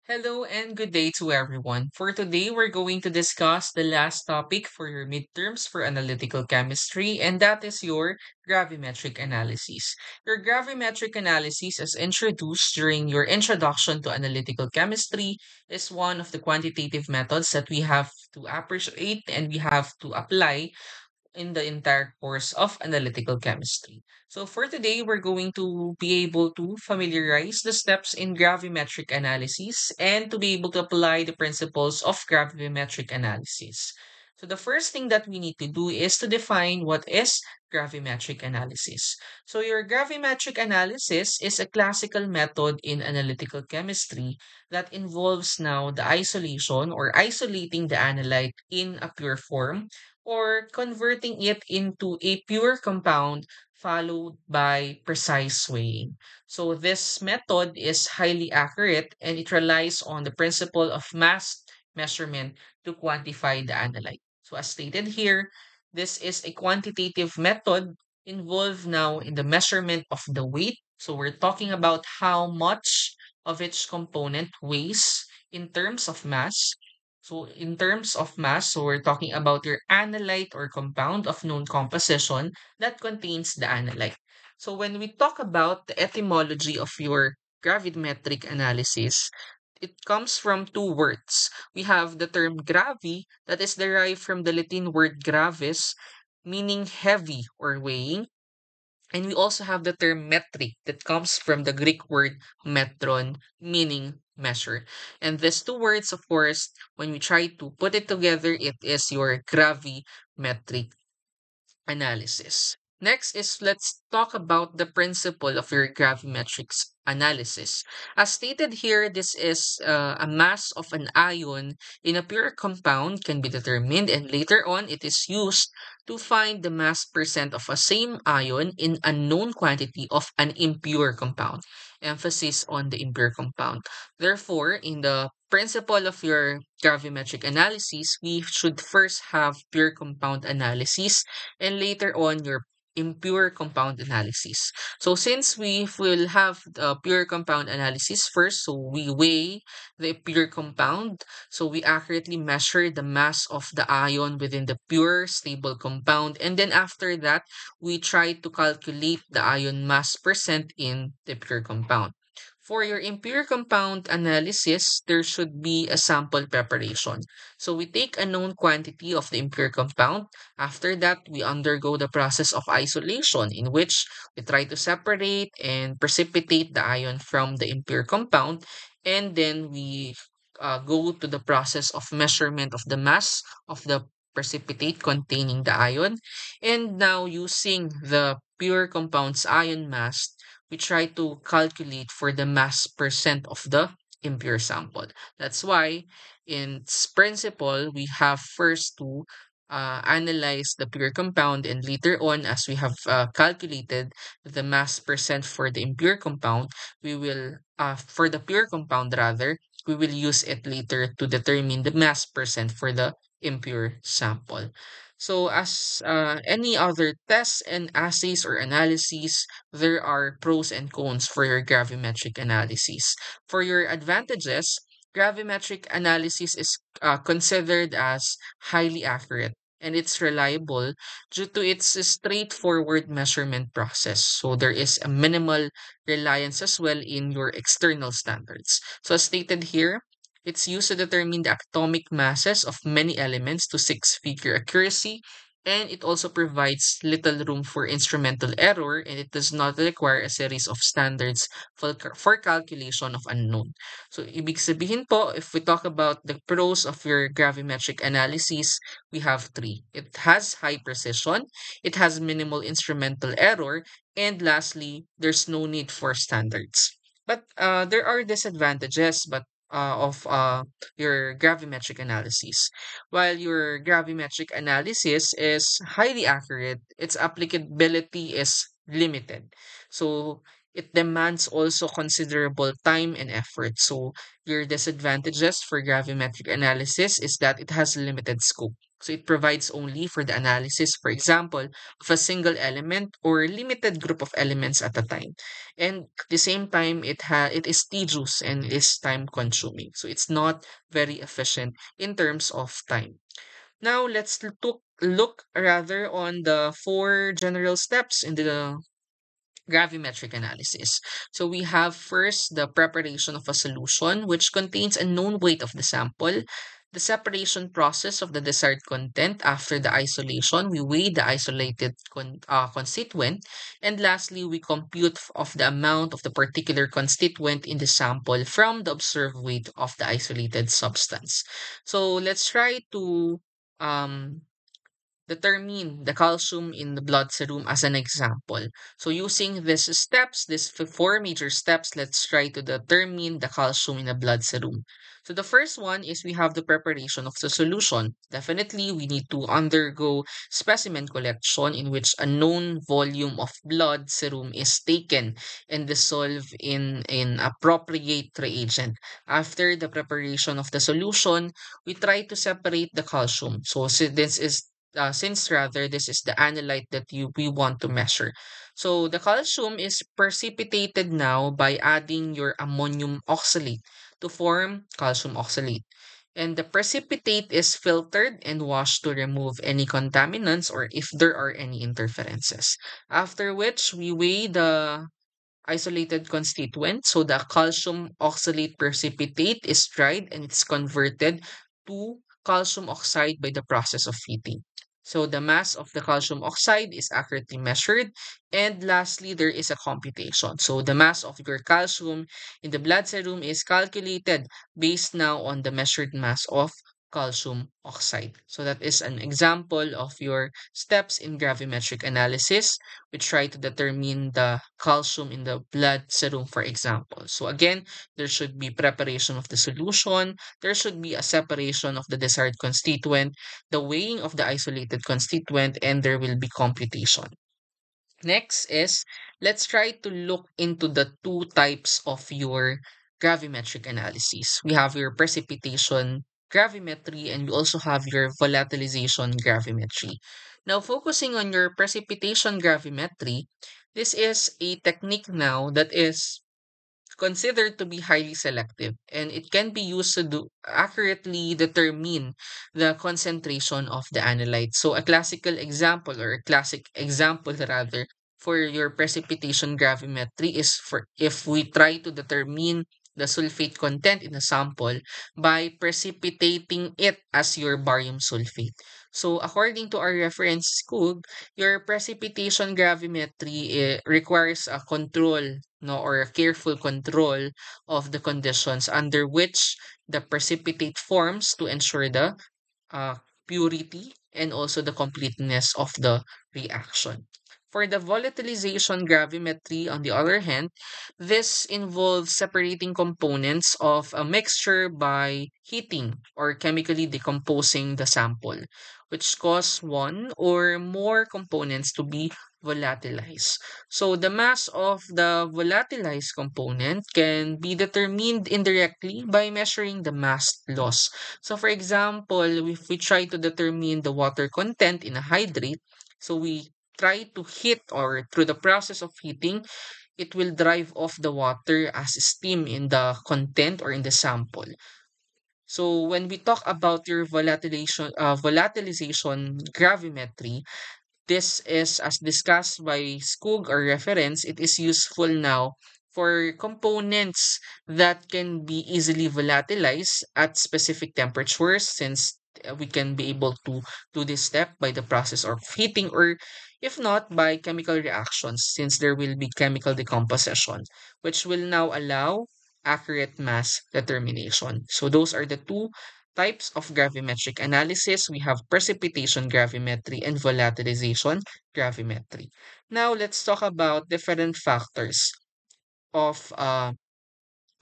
Hello and good day to everyone. For today, we're going to discuss the last topic for your midterms for analytical chemistry, and that is your gravimetric analysis. Your gravimetric analysis, as introduced during your introduction to analytical chemistry, is one of the quantitative methods that we have to appreciate and we have to apply in the entire course of analytical chemistry. So for today, we're going to be able to familiarize the steps in gravimetric analysis and to be able to apply the principles of gravimetric analysis. So the first thing that we need to do is to define what is gravimetric analysis. So your gravimetric analysis is a classical method in analytical chemistry that involves now the isolation or isolating the analyte in a pure form or converting it into a pure compound followed by precise weighing. So this method is highly accurate and it relies on the principle of mass measurement to quantify the analyte. So as stated here, this is a quantitative method involved now in the measurement of the weight. So we're talking about how much of each component weighs in terms of mass. So in terms of mass, so we're talking about your analyte or compound of known composition that contains the analyte. So when we talk about the etymology of your gravimetric analysis, it comes from two words. We have the term gravi that is derived from the Latin word gravis, meaning heavy or weighing. And we also have the term metric that comes from the Greek word metron, meaning measure. And these two words, of course, when we try to put it together, it is your gravimetric analysis. Next is let's talk about the principle of your gravimetrics analysis. As stated here, this is a mass of an ion in a pure compound can be determined and later on it is used to find the mass percent of a same ion in a known quantity of an impure compound. Emphasis on the impure compound. Therefore, in the principle of your gravimetric analysis, we should first have pure compound analysis and later on your impure compound analysis. So since we will have the pure compound analysis first, so we weigh the pure compound, so we accurately measure the mass of the ion within the pure stable compound, and then after that, we try to calculate the ion mass percent in the pure compound. For your impure compound analysis, there should be a sample preparation. So we take a known quantity of the impure compound. After that, we undergo the process of isolation, in which we try to separate and precipitate the ion from the impure compound. And then we go to the process of measurement of the mass of the precipitate containing the ion. And now, using the pure compound's ion mass, we try to calculate for the mass percent of the impure sample. That's why in principle, we have first to analyze the pure compound, and later on, as we have calculated the mass percent for the impure compound, we will, for the pure compound rather, we will use it later to determine the mass percent for the impure sample. So, as any other tests and assays or analyses, there are pros and cons for your gravimetric analysis. For your advantages, gravimetric analysis is considered as highly accurate and it's reliable due to its straightforward measurement process. So there is a minimal reliance as well in your external standards. So as stated here, it's used to determine the atomic masses of many elements to six-figure accuracy, and it also provides little room for instrumental error, and it does not require a series of standards for calculation of unknown. So, ibig sabihin po, if we talk about the pros of your gravimetric analysis, we have three. It has high precision, it has minimal instrumental error, and lastly, there's no need for standards. But there are disadvantages, of your gravimetric analysis. While your gravimetric analysis is highly accurate, its applicability is limited. So it demands also considerable time and effort. So your disadvantages for gravimetric analysis is that it has limited scope. So it provides only for the analysis, for example, of a single element or limited group of elements at a time. And at the same time, it is tedious and is time consuming. So it's not very efficient in terms of time. Now let's look rather on the four general steps in the gravimetric analysis. So we have first the preparation of a solution which contains a known weight of the sample, the separation process of the desired content after the isolation, we weigh the isolated constituent, and lastly, we compute of the amount of the particular constituent in the sample from the observed weight of the isolated substance. So let's try to um, determine the calcium in the blood serum as an example. So using these steps, these four major steps, let's try to determine the calcium in the blood serum. So the first one is we have the preparation of the solution. Definitely, we need to undergo specimen collection in which a known volume of blood serum is taken and dissolved in appropriate reagent. After the preparation of the solution, we try to separate the calcium. So this is since rather this is the analyte that we want to measure. So the calcium is precipitated now by adding your ammonium oxalate to form calcium oxalate. And the precipitate is filtered and washed to remove any contaminants or if there are any interferences. After which we weigh the isolated constituent. So the calcium oxalate precipitate is dried and it's converted to calcium oxide by the process of heating. So the mass of the calcium oxide is accurately measured. And lastly, there is a computation. So the mass of your calcium in the blood serum is calculated based now on the measured mass of calcium oxide. So that is an example of your steps in gravimetric analysis. We try to determine the calcium in the blood serum, for example. So again, there should be preparation of the solution, there should be a separation of the desired constituent, the weighing of the isolated constituent, and there will be computation. Next is let's try to look into the two types of your gravimetric analysis. We have your precipitation gravimetry and we also have your volatilization gravimetry. Now, focusing on your precipitation gravimetry, this is a technique now that is considered to be highly selective and it can be used to accurately determine the concentration of the analyte. So a classical example or a classic example rather for your precipitation gravimetry is for if we try to determine the sulfate content in a sample by precipitating it as your barium sulfate. So according to our reference school, your precipitation gravimetry requires a control no or a careful control of the conditions under which the precipitate forms to ensure the uh, purity and also the completeness of the reaction. For the volatilization gravimetry, on the other hand, this involves separating components of a mixture by heating or chemically decomposing the sample, which cause one or more components to be volatilized. So the mass of the volatilized component can be determined indirectly by measuring the mass loss. So for example, if we try to determine the water content in a hydrate, so we try to heat or through the process of heating, it will drive off the water as steam in the content or in the sample. So when we talk about your volatilization gravimetry, this is, as discussed by Skoog or reference, it is useful now for components that can be easily volatilized at specific temperatures since we can be able to do this step by the process of heating or if not by chemical reactions since there will be chemical decomposition which will now allow accurate mass determination. So those are the two types of gravimetric analysis. We have precipitation gravimetry and volatilization gravimetry. Now let's talk about different factors of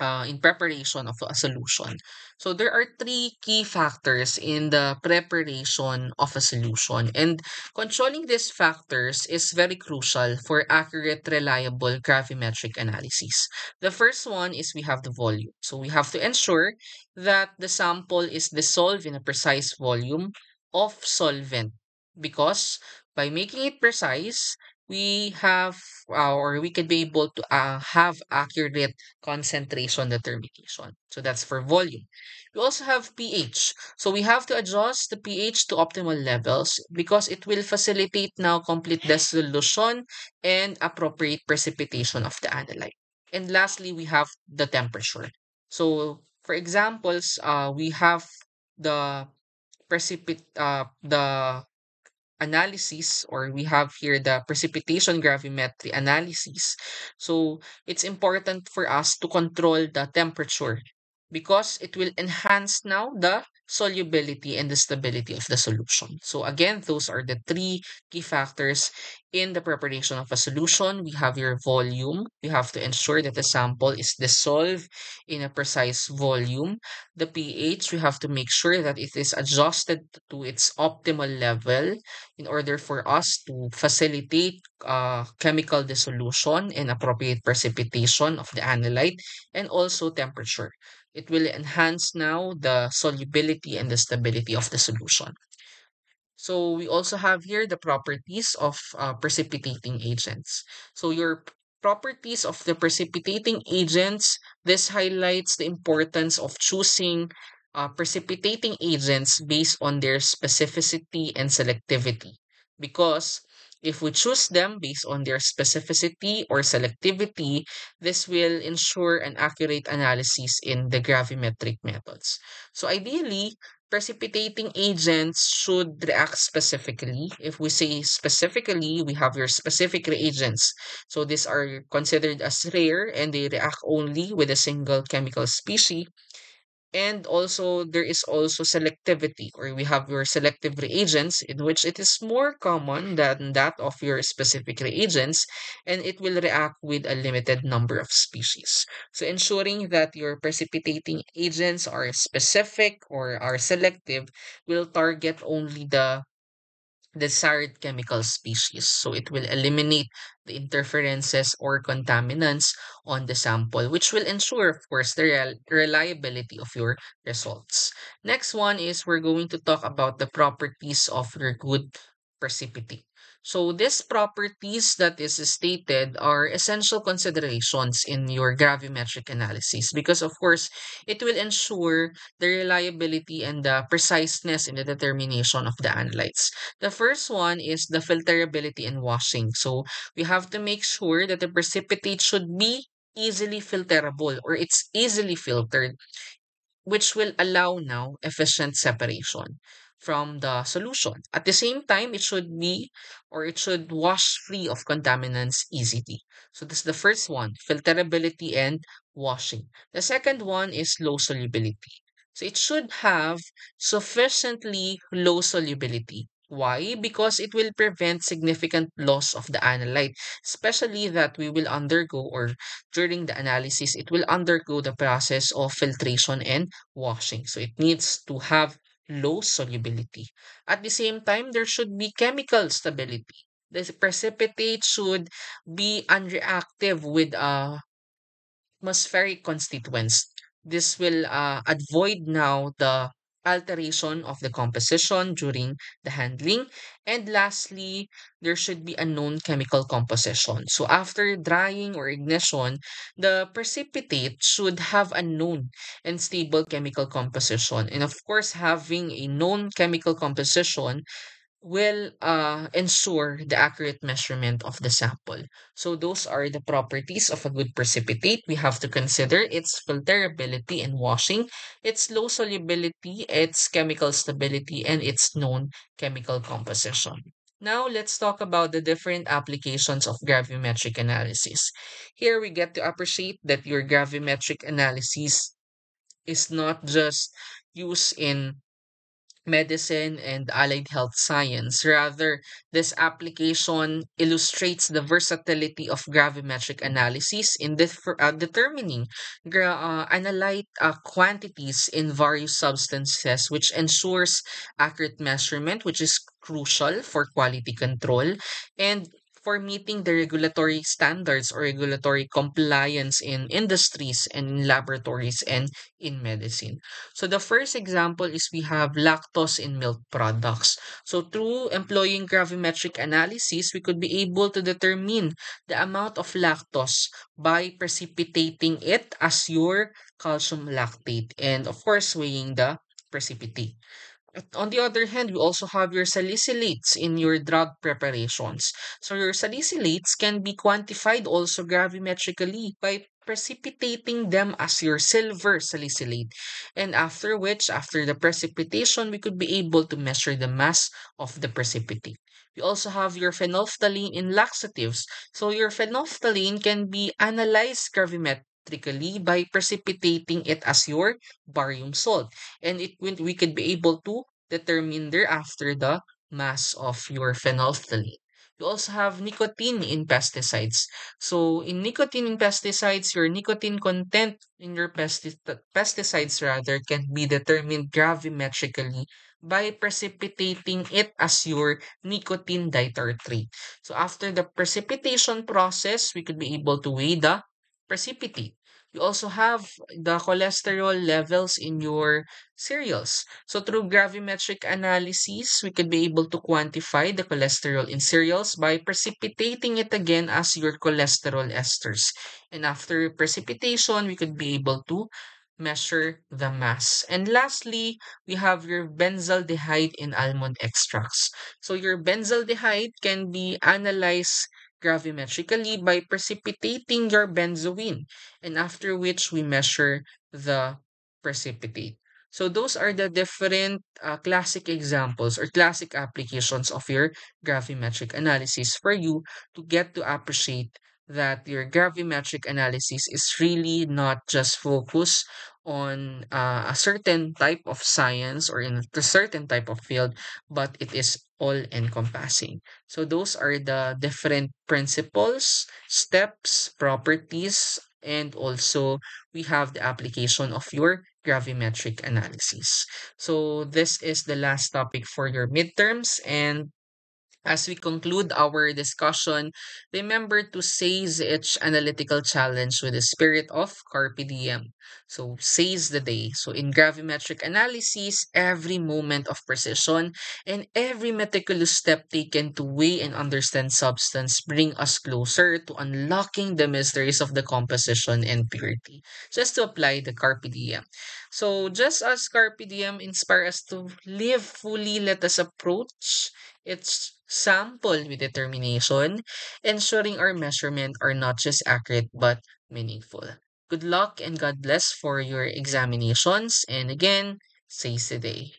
in preparation of a solution. So there are three key factors in the preparation of a solution, and controlling these factors is very crucial for accurate, reliable gravimetric analysis. The first one is we have the volume. So we have to ensure that the sample is dissolved in a precise volume of solvent, because by making it precise, we have or we can be able to have accurate concentration determination. So that's for volume. We also have pH. So we have to adjust the pH to optimal levels because it will facilitate now complete dissolution and appropriate precipitation of the analyte. And lastly, we have the temperature. So for examples, we have the the analysis, or we have here the precipitation gravimetry analysis. So it's important for us to control the temperature because it will enhance now the solubility and the stability of the solution. So again, those are the three key factors in the preparation of a solution. We have your volume. We have to ensure that the sample is dissolved in a precise volume. The pH, we have to make sure that it is adjusted to its optimal level in order for us to facilitate chemical dissolution and appropriate precipitation of the analyte, and also temperature. It will enhance now the solubility and the stability of the solution. So we also have here the properties of precipitating agents. So your properties of the precipitating agents, this highlights the importance of choosing precipitating agents based on their specificity and selectivity. Because if we choose them based on their specificity or selectivity, this will ensure an accurate analysis in the gravimetric methods. So ideally, precipitating agents should react specifically. If we say specifically, we have your specific reagents. So these are considered as rare and they react only with a single chemical species. And also, there is also selectivity, or we have your selective reagents, in which it is more common than that of your specific reagents, and it will react with a limited number of species. So, ensuring that your precipitating agents are specific or are selective will target only the desired chemical species. So it will eliminate the interferences or contaminants on the sample, which will ensure, of course, the reliability of your results. Next one is we're going to talk about the properties of your good precipitate. So these properties that is stated are essential considerations in your gravimetric analysis because, of course, it will ensure the reliability and the preciseness in the determination of the analytes. The first one is the filterability and washing. So we have to make sure that the precipitate should be easily filterable, or it's easily filtered, which will allow now efficient separation from the solution. At the same time, it should be, or it should wash free of contaminants easily. So this is the first one, filterability and washing. The second one is low solubility. So it should have sufficiently low solubility. Why? Because it will prevent significant loss of the analyte, especially that we will undergo, or during the analysis, it will undergo the process of filtration and washing. So it needs to have low solubility. At the same time, there should be chemical stability. The precipitate should be unreactive with atmospheric constituents. This will avoid now the alteration of the composition during the handling. And lastly, there should be a known chemical composition. So after drying or ignition, the precipitate should have a known and stable chemical composition. And of course, having a known chemical composition will ensure the accurate measurement of the sample. So those are the properties of a good precipitate. We have to consider its filterability and washing, its low solubility, its chemical stability, and its known chemical composition. Now let's talk about the different applications of gravimetric analysis. Here we get to appreciate that your gravimetric analysis is not just used in medicine and allied health science. Rather, this application illustrates the versatility of gravimetric analysis in determining analyte quantities in various substances, which ensures accurate measurement, which is crucial for quality control and for meeting the regulatory standards or regulatory compliance in industries and in laboratories and in medicine. So the first example is we have lactose in milk products. So through employing gravimetric analysis, we could be able to determine the amount of lactose by precipitating it as your calcium lactate and of course weighing the precipitate. On the other hand, you also have your salicylates in your drug preparations. So your salicylates can be quantified also gravimetrically by precipitating them as your silver salicylate. And after which, after the precipitation, we could be able to measure the mass of the precipitate. We also have your phenolphthalein in laxatives. So your phenolphthalein can be analyzed gravimetrically by precipitating it as your barium salt and we could be able to determine thereafter the mass of your phenolphthalein. You also have nicotine in pesticides. So in nicotine in pesticides, your nicotine content in your pesticides rather can be determined gravimetrically by precipitating it as your nicotine ditartrate. So after the precipitation process, we could be able to weigh the precipitate. You also have the cholesterol levels in your cereals. So through gravimetric analysis, we could be able to quantify the cholesterol in cereals by precipitating it again as your cholesterol esters. And after precipitation, we could be able to measure the mass. And lastly, we have your benzaldehyde in almond extracts. So your benzaldehyde can be analyzed gravimetrically by precipitating your benzoin, and after which we measure the precipitate. So those are the different classic examples or classic applications of your gravimetric analysis for you to get to appreciate that your gravimetric analysis is really not just focused on a certain type of science or in a certain type of field, but it is all encompassing. So those are the different principles, steps, properties, and also we have the application of your gravimetric analysis. So this is the last topic for your midterms, and as we conclude our discussion, remember to seize each analytical challenge with the spirit of Carpe Diem. So, seize the day. So, in gravimetric analysis, every moment of precision and every meticulous step taken to weigh and understand substance bring us closer to unlocking the mysteries of the composition and purity. Just to apply the Carpe Diem. So, just as Carpe Diem inspire us to live fully, let us approach its sample with determination, ensuring our measurements are not just accurate but meaningful. Good luck and God bless for your examinations. And again, seize the day.